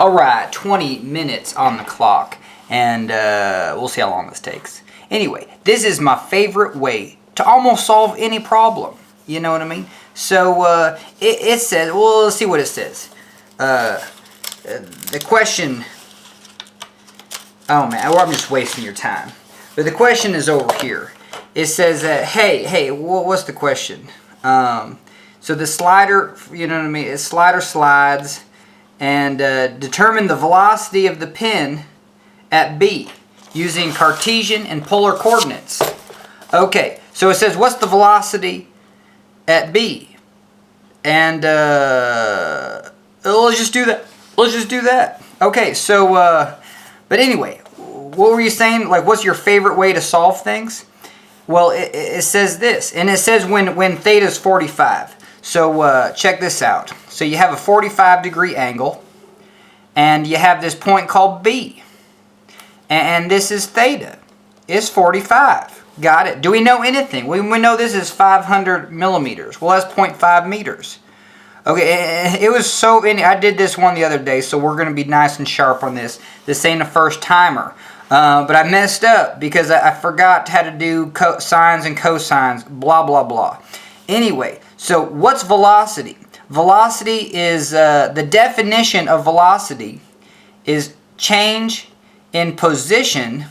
Alright, 20 minutes on the clock, and we'll see how long this takes. Anyway, this is my favorite way to almost solve any problem. You know what I mean? So, it says, well, let's see what it says. The question, oh man, I'm just wasting your time. But the question is over here. It says that, hey, what's the question? So the slider, you know what I mean? The slider slides, and determine the velocity of the pin at B using Cartesian and polar coordinates. Okay, so it says, what's the velocity at B? And let's just do that. Let's just do that. Okay, so, but anyway, what were you saying? Like, what's your favorite way to solve things? Well, it says this, and it says when theta is 45. So check this out. So you have a 45-degree angle, and you have this point called B, and this is theta. It's 45. Got it. Do we know anything? We know this is 500 millimeters. Well, that's 0.5 meters. Okay, it was so... I did this one the other day, so we're going to be nice and sharp on this. This ain't a first timer. But I messed up because I forgot how to do sines and cosines, blah, blah, blah. Anyway, so what's velocity? Velocity is, the definition of velocity is change in position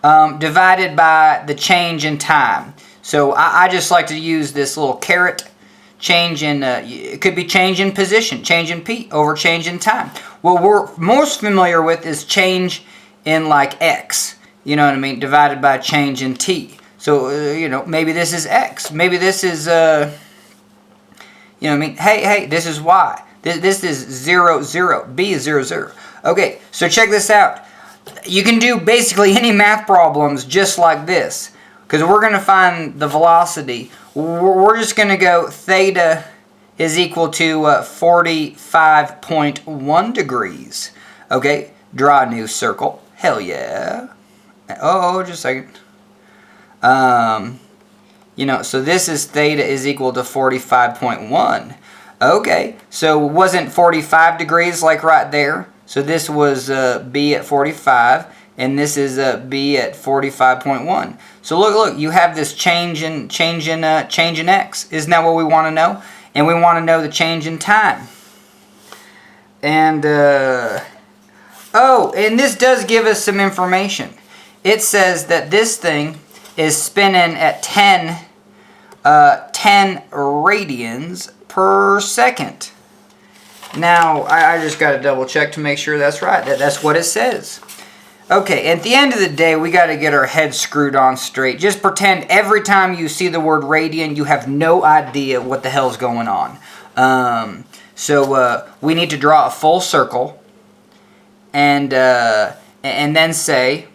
divided by the change in time. So I just like to use this little caret. Change in, it could be change in position, change in P over change in time. What we're most familiar with is change in like X, you know what I mean, divided by change in T. So, you know, maybe this is X, maybe this is, you know what I mean, hey, this is Y. This is 0, 0, B is 0, 0. Okay, so check this out. You can do basically any math problems just like this, because we're going to find the velocity. We're just going to go theta is equal to 45.1 degrees. Okay, draw a new circle. Hell yeah. Oh, just a second. You know, so this is theta is equal to 45.1. Okay, so wasn't 45 degrees like right there? So this was B at 45. And this is B at 45.1. So look, you have this change in X. Isn't that what we want to know? And we want to know the change in time. And oh, and this does give us some information. It says that this thing is spinning at 10 radians per second. Now I just got to double check to make sure that's right. That's what it says. Okay, at the end of the day, we got to get our heads screwed on straight. Just pretend every time you see the word radian, you have no idea what the hell's going on. So we need to draw a full circle, and then say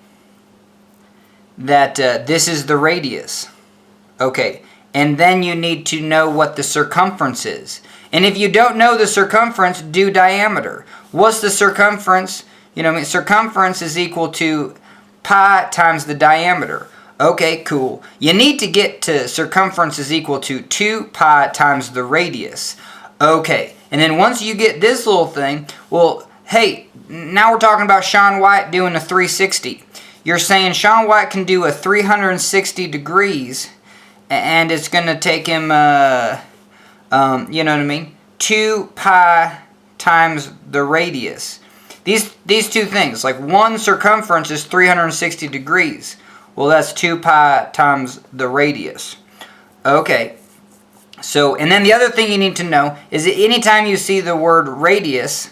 that this is the radius. Okay, and then you need to know what the circumference is. And if you don't know the circumference, do diameter. What's the circumference? You know what I mean? Circumference is equal to pi times the diameter. Okay, cool. You need to get to circumference is equal to 2 pi times the radius. Okay, and then once you get this little thing, well, hey, now we're talking about Shaun White doing a 360. You're saying Shaun White can do a 360 degrees, and it's going to take him, you know what I mean? 2 pi times the radius. These two things, like one circumference is 360 degrees. Well, that's 2 pi times the radius. Okay. So, and then the other thing you need to know is that anytime you see the word radius,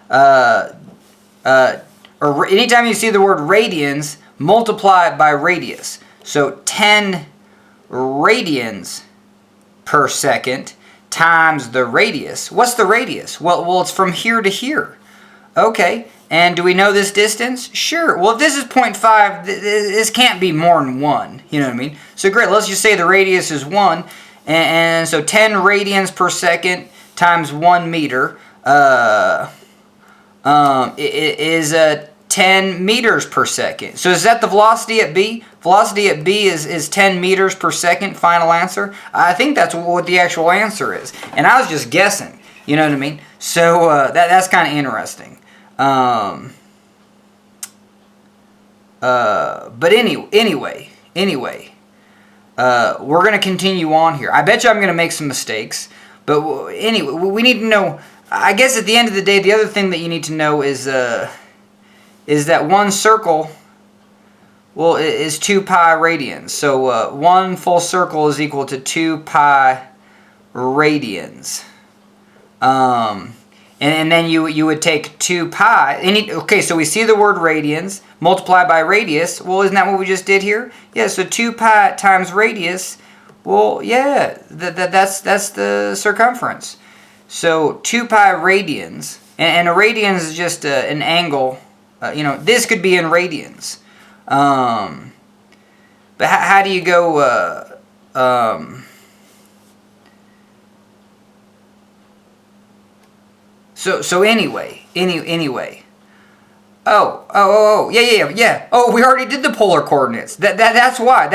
or anytime you see the word radians, multiply it by radius. So 10 radians per second times the radius. What's the radius? Well, it's from here to here. Okay, and do we know this distance? Sure. Well, if this is 0.5, this can't be more than 1. You know what I mean? So great, let's just say the radius is 1. And so 10 radians per second times 1 meter is 10 meters per second. So is that the velocity at B? Velocity at B is 10 meters per second, final answer? I think that's what the actual answer is. And I was just guessing, you know what I mean? So that's kind of interesting. But anyway, we're going to continue on here. I bet you I'm going to make some mistakes. But anyway, we need to know, I guess at the end of the day, the other thing that you need to know is that one circle, well, is 2 pi radians. So one full circle is equal to 2 pi radians. And then you would take 2 pi. Okay, so we see the word radians multiplied by radius. Well, isn't that what we just did here? Yeah, so 2 pi times radius. Well, yeah, that's the circumference. So 2 pi radians, and a radians is just an angle. This could be in radians. But how do you go? So anyway. Yeah. Oh, we already did the polar coordinates. That's why.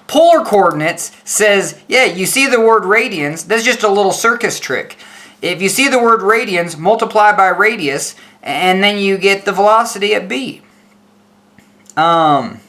Polar coordinates says, yeah, you see the word radians. That's just a little circus trick. If you see the word radians, multiply by radius, and then you get the velocity at b. But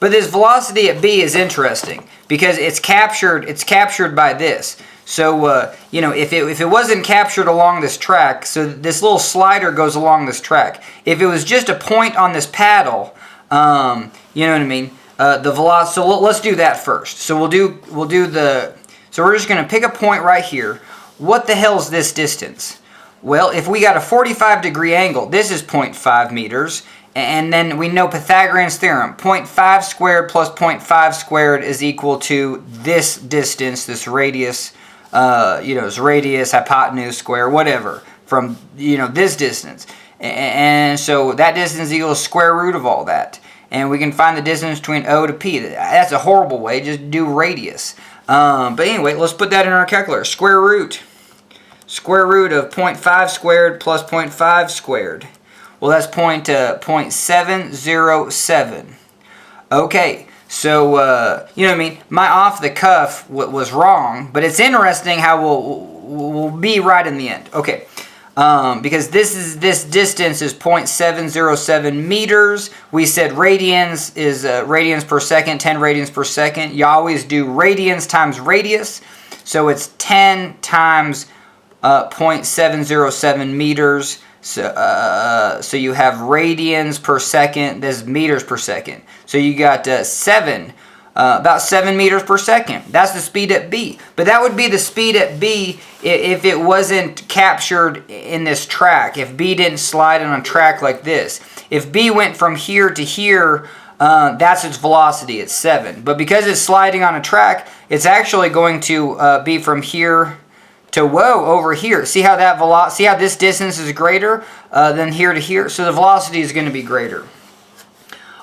this velocity at b is interesting because it's captured by this. So, if it wasn't captured along this track, so this little slider goes along this track. If it was just a point on this paddle, you know what I mean? The velocity. So let's do that first. So we'll do the. So we're just going to pick a point right here. What the hell is this distance? Well, if we got a 45-degree angle, this is 0.5 meters. And then we know Pythagorean's theorem, 0.5 squared plus 0.5 squared is equal to this distance, this radius. It's radius, hypotenuse, square, whatever, from, this distance. And so that distance equals square root of all that. And we can find the distance between O to P. That's a horrible way, just do radius. But anyway, let's put that in our calculator. Square root of 0.5 squared plus 0.5 squared. Well, that's 0.707. Okay. So, you know what I mean? My off the cuff was wrong, but it's interesting how we'll be right in the end. Okay, because this distance is 0.707 meters. We said radians is radians per second, 10 radians per second. You always do radians times radius. So it's 10 times 0.707 meters. So you have radians per second. This is meters per second. So you got about 7 meters per second. That's the speed at B. But that would be the speed at B if it wasn't captured in this track. If B didn't slide on a track like this. If B went from here to here, that's its velocity. It's 7. But because it's sliding on a track, it's actually going to be from here to over here. See how see how this distance is greater than here to here? So the velocity is going to be greater.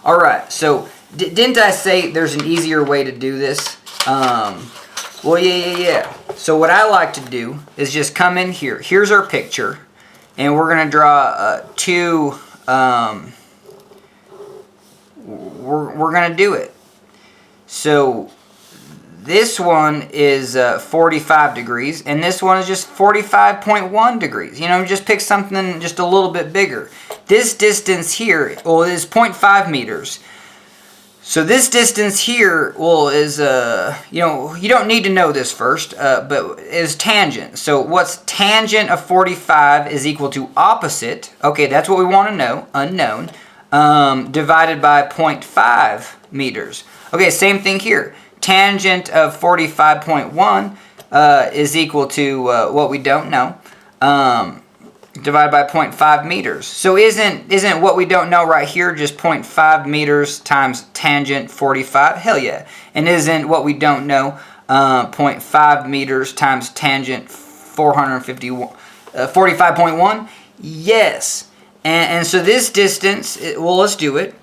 All right, so didn't I say there's an easier way to do this? Well, yeah. So what I like to do is just come in here. Here's our picture, and we're going to draw two. We're going to do it. So this one is 45 degrees, and this one is just 45.1 degrees. Just pick something just a little bit bigger. This distance here, is 0.5 meters. So this distance here, is, you don't need to know this first, but is tangent. So what's tangent of 45 is equal to opposite. Okay, that's what we want to know, unknown, divided by 0.5 meters. Okay, same thing here. Tangent of 45.1 is equal to what we don't know, divided by 0.5 meters. So isn't what we don't know right here just 0.5 meters times tangent 45? Hell yeah. And isn't what we don't know 0.5 meters times tangent 45.1? Yes. And so this distance, let's do it.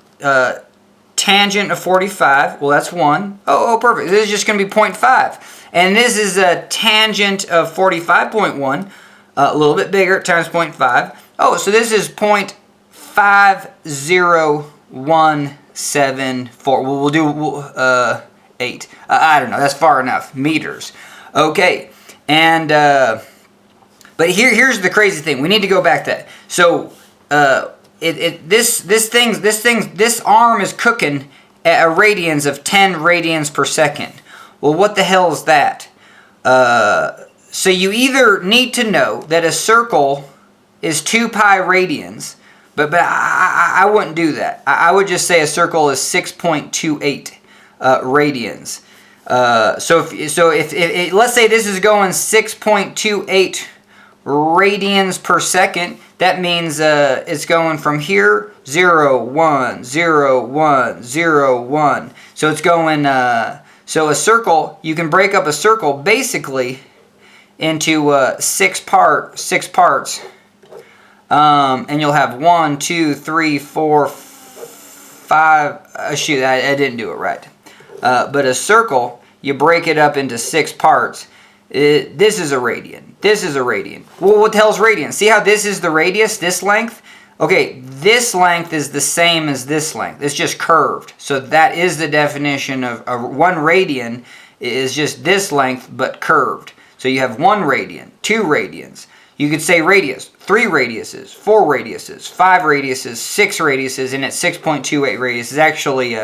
Tangent of 45, that's 1. Oh, perfect. This is just going to be 0.5. And this is a tangent of 45.1, a little bit bigger, times 0.5. Oh, so this is 0.50174. We'll do 8. I don't know. That's far enough. Meters. Okay. And but here's the crazy thing. We need to go back to that. So this arm is cooking at a radians of 10 radians per second. Well, what the hell is that? So you either need to know that a circle is 2 pi radians, but I wouldn't do that. I would just say a circle is 6.28 radians. So if let's say this is going 6.28 radians per second, that means it's going from here 0, 1, 0, 1, 0, 1. So it's going. So a circle, you can break up a circle basically into 6 parts, and you'll have 1, 2, 3, 4, 5. Shoot, I didn't do it right. But a circle, you break it up into 6 parts. This is a radian. This is a radian. Well, what the hell's radian? See how this is the radius, this length? Okay, this length is the same as this length. It's just curved. So that is the definition of 1 radian is just this length but curved. So you have 1 radian, 2 radians. You could say radius, 3 radiuses, 4 radiuses, 5 radiuses, 6 radiuses, and it's 6.28 radius. It's actually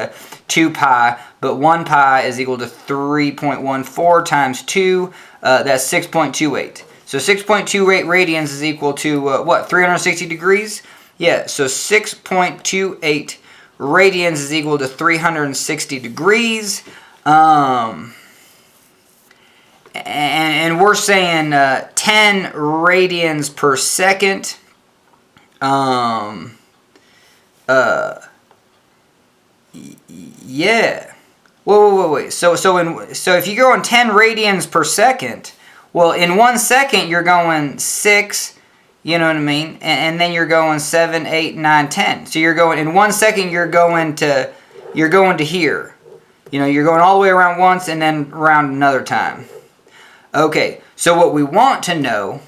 2 pi, but 1 pi is equal to 3.14 times 2. That's 6.28. So 6.28 radians is equal to, what, 360 degrees? Yeah, so 6.28 radians is equal to 360 degrees. And we're saying 10 radians per second. Yeah. Wait. So if you go on 10 radians per second, well, in 1 second you're going 6. You know what I mean? And then you're going 7, 8, 9, 10. So you're going in 1 second. You're going to here. You know, you're going all the way around once and then around another time. Okay. So what we want to know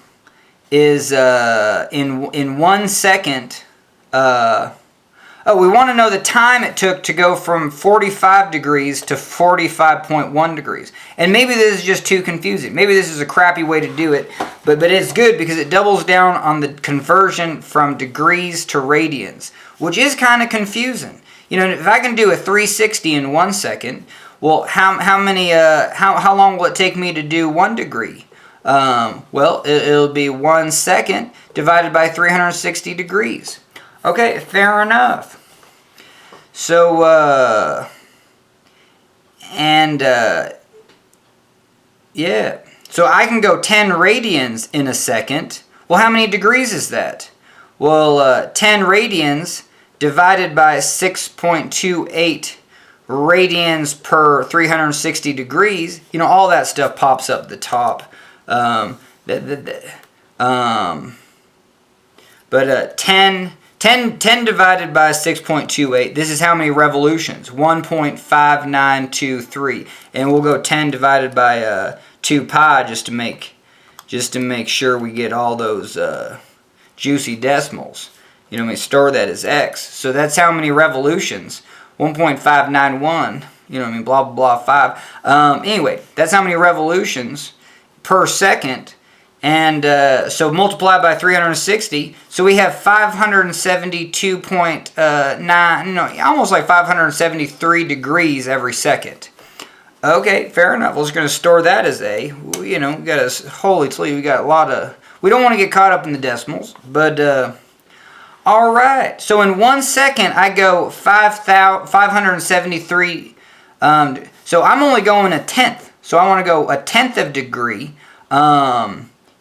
is in 1 second. We want to know the time it took to go from 45 degrees to 45.1 degrees. And maybe this is just too confusing. Maybe this is a crappy way to do it, but it's good because it doubles down on the conversion from degrees to radians, which is kind of confusing. You know, if I can do a 360 in 1 second, well, how long will it take me to do 1 degree? Well, it'll be 1 second divided by 360 degrees. Okay, fair enough. So, yeah. So I can go 10 radians in a second. Well, how many degrees is that? Well, 10 radians divided by 6.28 radians per 360 degrees. You know, all that stuff pops up the top. But 10 divided by 6.28, this is how many revolutions, 1.5923. And we'll go 10 divided by 2 pi just to make sure we get all those juicy decimals. You know, we store that as x. So that's how many revolutions, 1.591, you know what I mean, blah, blah, blah, 5. Anyway, that's how many revolutions per second. And so multiply by 360, so we have 572.9, almost like 573 degrees every second. Okay, fair enough. We're just going to store that as a, you know, we got a, holy toly, we got a lot of, we don't want to get caught up in the decimals, but, all right. So in 1 second, I go 573, so I'm only going a tenth. So I want to go a tenth of degree,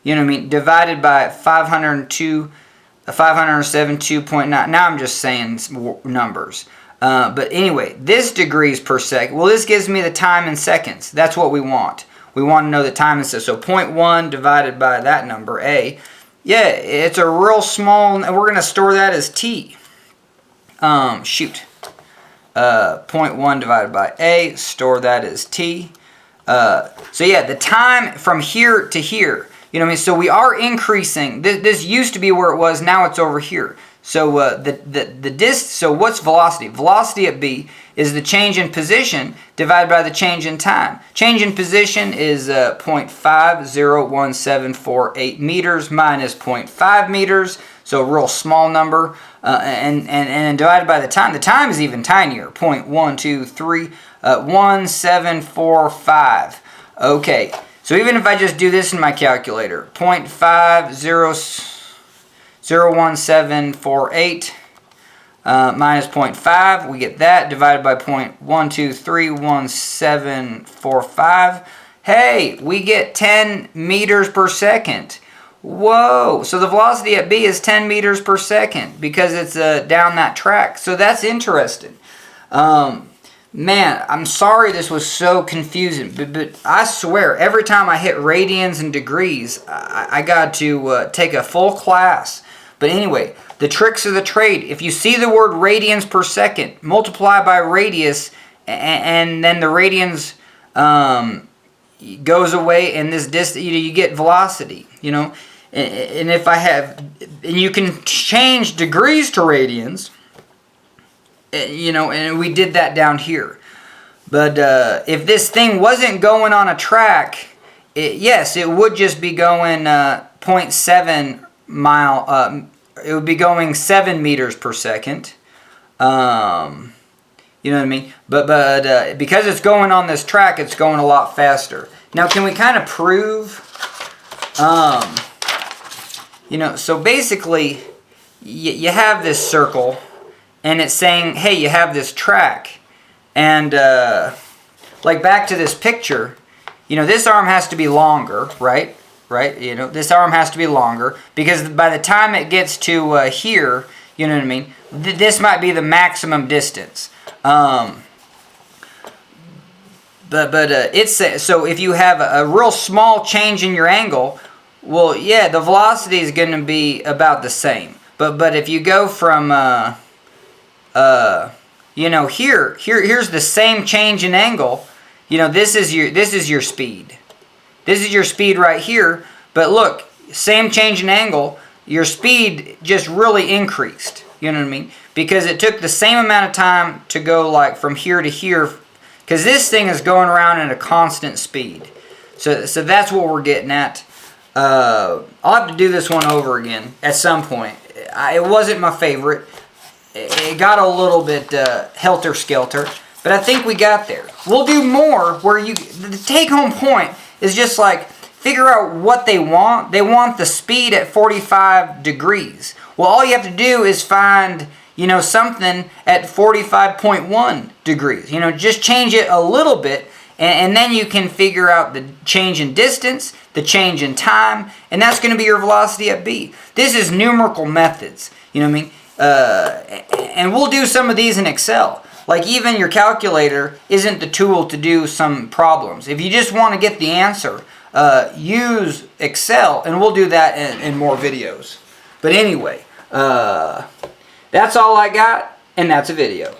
you know what I mean, divided by 572.9. Now I'm just saying numbers. But anyway, this degrees per second. Well, this gives me the time in seconds. That's what we want. We want to know the time in seconds. So 0.1 divided by that number, A. Yeah, it's a real small, and we're going to store that as T. 0.1 divided by A, store that as T. So yeah, the time from here to here. You know what I mean? So we are increasing. This used to be where it was. Now it's over here. So so what's velocity? Velocity at B is the change in position divided by the change in time. Change in position is 0.501748 meters minus 0.5 meters, so a real small number, and divided by the time. The time is even tinier, 0.1231745. Okay, so even if I just do this in my calculator, 0.501748 minus 0.5, we get that, divided by 0.1231745. Hey, we get 10 meters per second. Whoa, so the velocity at B is 10 meters per second because it's down that track. So that's interesting. Man, I'm sorry this was so confusing, but I swear, every time I hit radians and degrees, I got to take a full class. But anyway, the tricks of the trade. If you see the word radians per second, multiply by radius, and then the radians goes away, and this distance, you get velocity, you know. And if I have, and you can change degrees to radians, you know, and we did that down here. But if this thing wasn't going on a track, yes, it would just be going 0.7 mile. It would be going 7 meters per second. You know what I mean? But because it's going on this track, it's going a lot faster. Now, can we kind of prove? You know, so basically, you have this circle, and it's saying, hey, you have this track. And, like, back to this picture, you know, this arm has to be longer, right? Right? You know, this arm has to be longer, because by the time it gets to here, you know what I mean, this might be the maximum distance. It's so if you have a real small change in your angle, well, yeah, the velocity is going to be about the same. But if you go from you know, here's the same change in angle. You know, this is your speed. This is your speed right here. But look, same change in angle, your speed just really increased. You know what I mean? Because it took the same amount of time to go like from here to here, because this thing is going around at a constant speed. So that's what we're getting at. I'll have to do this one over again at some point. It wasn't my favorite. It got a little bit helter-skelter, but I think we got there. We'll do more where the take-home point is just like figure out what they want. They want the speed at 45 degrees. Well, all you have to do is find, you know, something at 45.1 degrees. You know, just change it a little bit, and then you can figure out the change in distance, the change in time, and that's going to be your velocity at B. This is numerical methods, you know what I mean? And we'll do some of these in Excel. Like even your calculator isn't the tool to do some problems. If you just want to get the answer, use Excel, and we'll do that in more videos. But anyway, that's all I got, and that's a video.